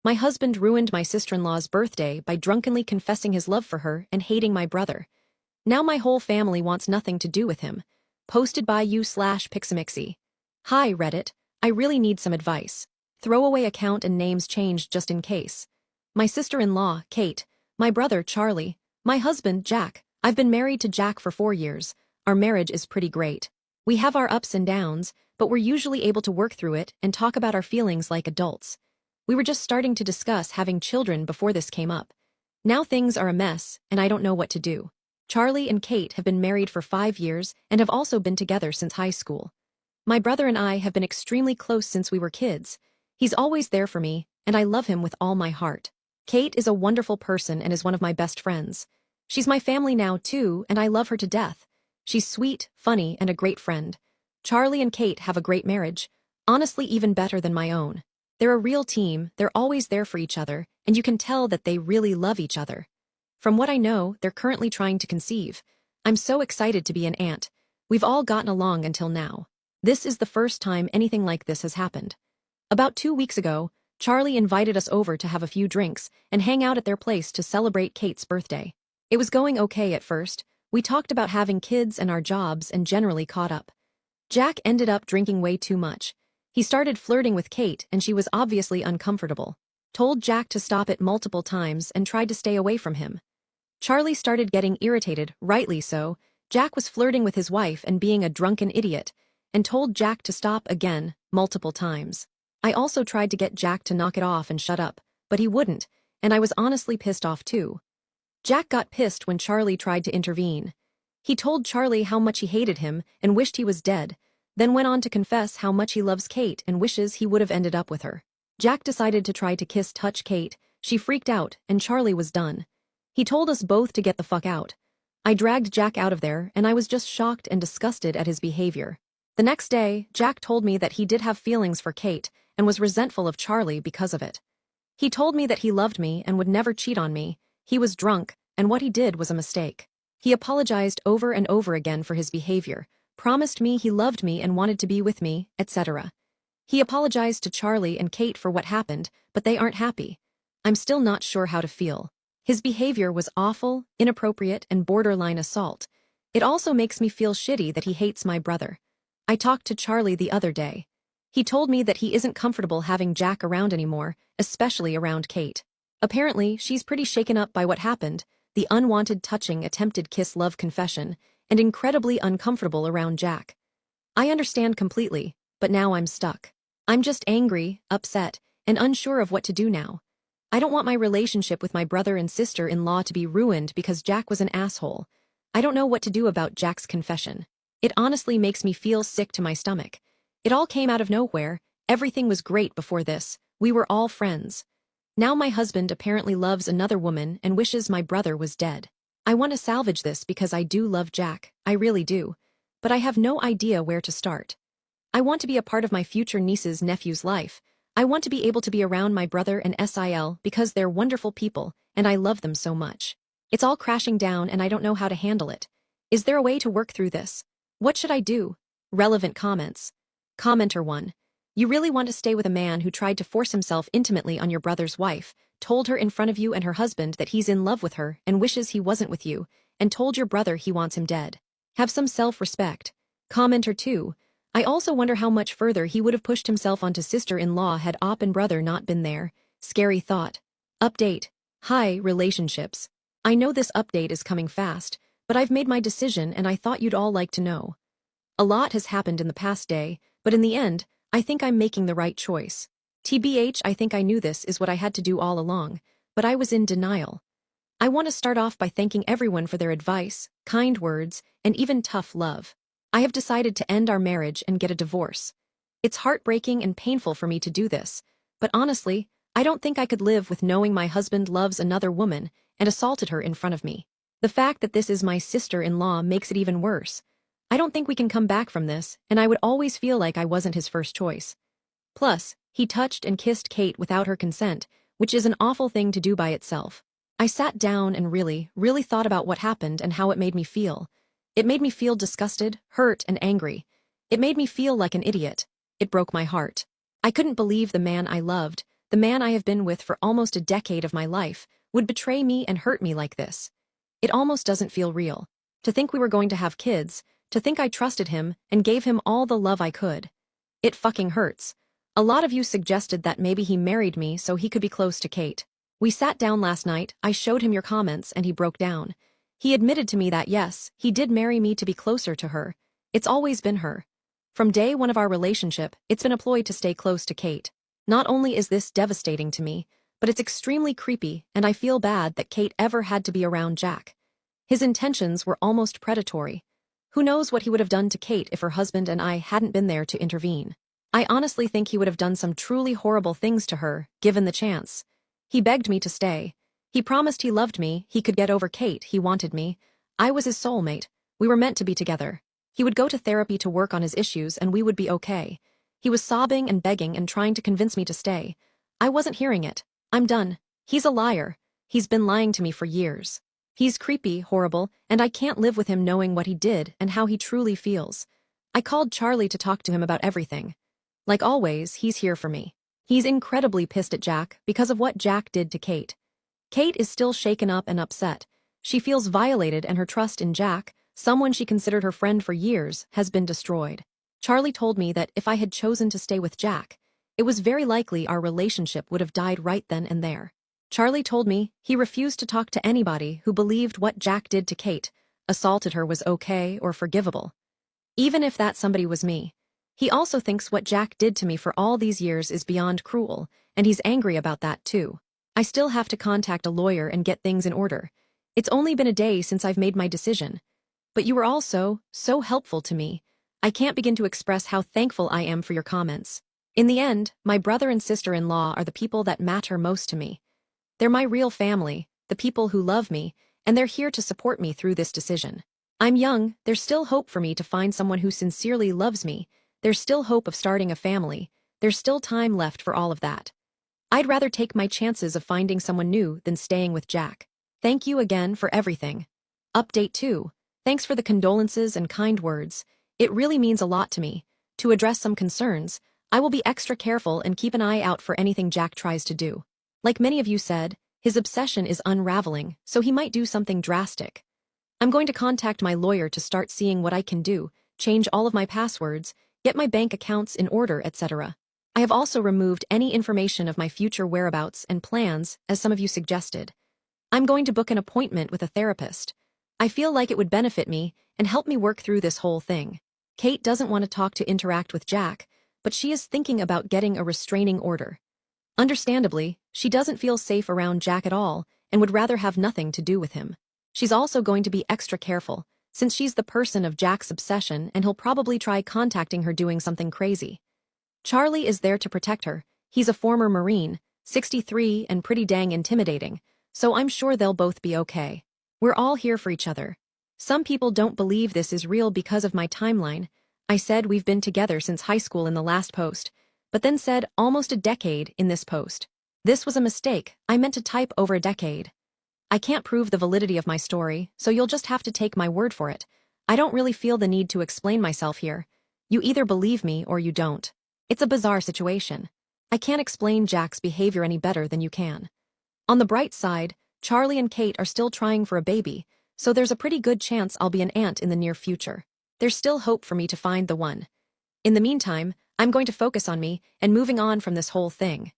My husband ruined my sister-in-law's birthday by drunkenly confessing his love for her and hating my brother. Now my whole family wants nothing to do with him. Posted by you/Pixamixie. Hi, Reddit. I really need some advice. Throwaway account and names changed just in case. My sister-in-law, Kate. My brother, Charlie. My husband, Jack. I've been married to Jack for 4 years. Our marriage is pretty great. We have our ups and downs, but we're usually able to work through it and talk about our feelings like adults. We were just starting to discuss having children before this came up. Now things are a mess, and I don't know what to do. Charlie and Kate have been married for 5 years and have also been together since high school. My brother and I have been extremely close since we were kids. He's always there for me, and I love him with all my heart. Kate is a wonderful person and is one of my best friends. She's my family now too, and I love her to death. She's sweet, funny, and a great friend. Charlie and Kate have a great marriage, honestly even better than my own. They're a real team, they're always there for each other, and you can tell that they really love each other. From what I know, they're currently trying to conceive. I'm so excited to be an aunt. We've all gotten along until now. This is the first time anything like this has happened. About 2 weeks ago, Charlie invited us over to have a few drinks and hang out at their place to celebrate Kate's birthday. It was going okay at first. We talked about having kids and our jobs and generally caught up. Jack ended up drinking way too much. He started flirting with Kate and she was obviously uncomfortable. Told Jack to stop it multiple times and tried to stay away from him. Charlie started getting irritated, rightly so. Jack was flirting with his wife and being a drunken idiot, and told Jack to stop again, multiple times. I also tried to get Jack to knock it off and shut up, but he wouldn't, and I was honestly pissed off too. Jack got pissed when Charlie tried to intervene. He told Charlie how much he hated him and wished he was dead, then went on to confess how much he loves Kate and wishes he would have ended up with her. Jack decided to try to touch Kate. She freaked out, and Charlie was done. He told us both to get the fuck out. I dragged Jack out of there, and I was just shocked and disgusted at his behavior. The next day, Jack told me that he did have feelings for Kate and was resentful of Charlie because of it. He told me that he loved me and would never cheat on me. He was drunk, and what he did was a mistake. He apologized over and over again for his behavior, promised me he loved me and wanted to be with me, etc. He apologized to Charlie and Kate for what happened, but they aren't happy. I'm still not sure how to feel. His behavior was awful, inappropriate, and borderline assault. It also makes me feel shitty that he hates my brother. I talked to Charlie the other day. He told me that he isn't comfortable having Jack around anymore, especially around Kate. Apparently, she's pretty shaken up by what happened, the unwanted touching attempted kiss love confession, and incredibly uncomfortable around Jack. I understand completely, but now I'm stuck. I'm just angry, upset, and unsure of what to do now. I don't want my relationship with my brother and sister-in-law to be ruined because Jack was an asshole. I don't know what to do about Jack's confession. It honestly makes me feel sick to my stomach. It all came out of nowhere. Everything was great before this. We were all friends. Now my husband apparently loves another woman and wishes my brother was dead. I want to salvage this because I do love Jack, I really do. But I have no idea where to start. I want to be a part of my future niece's nephew's life. I want to be able to be around my brother and Sil because they're wonderful people, and I love them so much. It's all crashing down and I don't know how to handle it. Is there a way to work through this? What should I do? Relevant comments. Commenter 1. You really want to stay with a man who tried to force himself intimately on your brother's wife, told her in front of you and her husband that he's in love with her and wishes he wasn't with you, and told your brother he wants him dead. Have some self-respect. Commenter 2. I also wonder how much further he would have pushed himself onto sister-in-law had Op and brother not been there. Scary thought. Update. Hi, relationships. I know this update is coming fast, but I've made my decision and I thought you'd all like to know. A lot has happened in the past day, but in the end, I think I'm making the right choice. TBH, I think I knew this is what I had to do all along, but I was in denial. I want to start off by thanking everyone for their advice, kind words, and even tough love. I have decided to end our marriage and get a divorce. It's heartbreaking and painful for me to do this, but honestly, I don't think I could live with knowing my husband loves another woman and assaulted her in front of me. The fact that this is my sister-in-law makes it even worse. I don't think we can come back from this, and I would always feel like I wasn't his first choice. Plus, he touched and kissed Kate without her consent, which is an awful thing to do by itself. I sat down and really thought about what happened and how it made me feel. It made me feel disgusted, hurt, and angry. It made me feel like an idiot. It broke my heart. I couldn't believe the man I loved, the man I have been with for almost a decade of my life, would betray me and hurt me like this. It almost doesn't feel real. To think we were going to have kids, to think I trusted him and gave him all the love I could. It fucking hurts. A lot of you suggested that maybe he married me so he could be close to Kate. We sat down last night, I showed him your comments, and he broke down. He admitted to me that yes, he did marry me to be closer to her. It's always been her. From day one of our relationship, it's been a ploy to stay close to Kate. Not only is this devastating to me, but it's extremely creepy, and I feel bad that Kate ever had to be around Jack. His intentions were almost predatory. Who knows what he would have done to Kate if her husband and I hadn't been there to intervene. I honestly think he would have done some truly horrible things to her, given the chance. He begged me to stay. He promised he loved me, he could get over Kate, he wanted me. I was his soulmate. We were meant to be together. He would go to therapy to work on his issues and we would be okay. He was sobbing and begging and trying to convince me to stay. I wasn't hearing it. I'm done. He's a liar. He's been lying to me for years. He's creepy, horrible, and I can't live with him knowing what he did and how he truly feels. I called Charlie to talk to him about everything. Like always, he's here for me. He's incredibly pissed at Jack because of what Jack did to Kate. Kate is still shaken up and upset. She feels violated and her trust in Jack, someone she considered her friend for years, has been destroyed. Charlie told me that if I had chosen to stay with Jack, it was very likely our relationship would have died right then and there. Charlie told me he refused to talk to anybody who believed what Jack did to Kate, assaulted her, was okay or forgivable. Even if that somebody was me. He also thinks what Jack did to me for all these years is beyond cruel, and he's angry about that too. I still have to contact a lawyer and get things in order. It's only been a day since I've made my decision. But you were all so helpful to me. I can't begin to express how thankful I am for your comments. In the end, my brother and sister-in-law are the people that matter most to me. They're my real family, the people who love me, and they're here to support me through this decision. I'm young, there's still hope for me to find someone who sincerely loves me. There's still hope of starting a family. There's still time left for all of that. I'd rather take my chances of finding someone new than staying with Jack. Thank you again for everything. Update 2. Thanks for the condolences and kind words. It really means a lot to me. To address some concerns, I will be extra careful and keep an eye out for anything Jack tries to do. Like many of you said, his obsession is unraveling, so he might do something drastic. I'm going to contact my lawyer to start seeing what I can do, change all of my passwords, get my bank accounts in order, etc. I have also removed any information of my future whereabouts and plans, as some of you suggested. I'm going to book an appointment with a therapist. I feel like it would benefit me and help me work through this whole thing. Kate doesn't want to talk to interact with Jack, but she is thinking about getting a restraining order. Understandably, she doesn't feel safe around Jack at all and would rather have nothing to do with him. She's also going to be extra careful, since she's the person of Jack's obsession and he'll probably try contacting her doing something crazy. Charlie is there to protect her. He's a former Marine, 63 and pretty dang intimidating, so I'm sure they'll both be okay. We're all here for each other. Some people don't believe this is real because of my timeline. I said we've been together since high school in the last post, but then said almost a decade in this post. This was a mistake. I meant to type over a decade. I can't prove the validity of my story, so you'll just have to take my word for it. I don't really feel the need to explain myself here. You either believe me or you don't. It's a bizarre situation. I can't explain Jack's behavior any better than you can. On the bright side, Charlie and Kate are still trying for a baby, so there's a pretty good chance I'll be an aunt in the near future. There's still hope for me to find the one. In the meantime, I'm going to focus on me and moving on from this whole thing.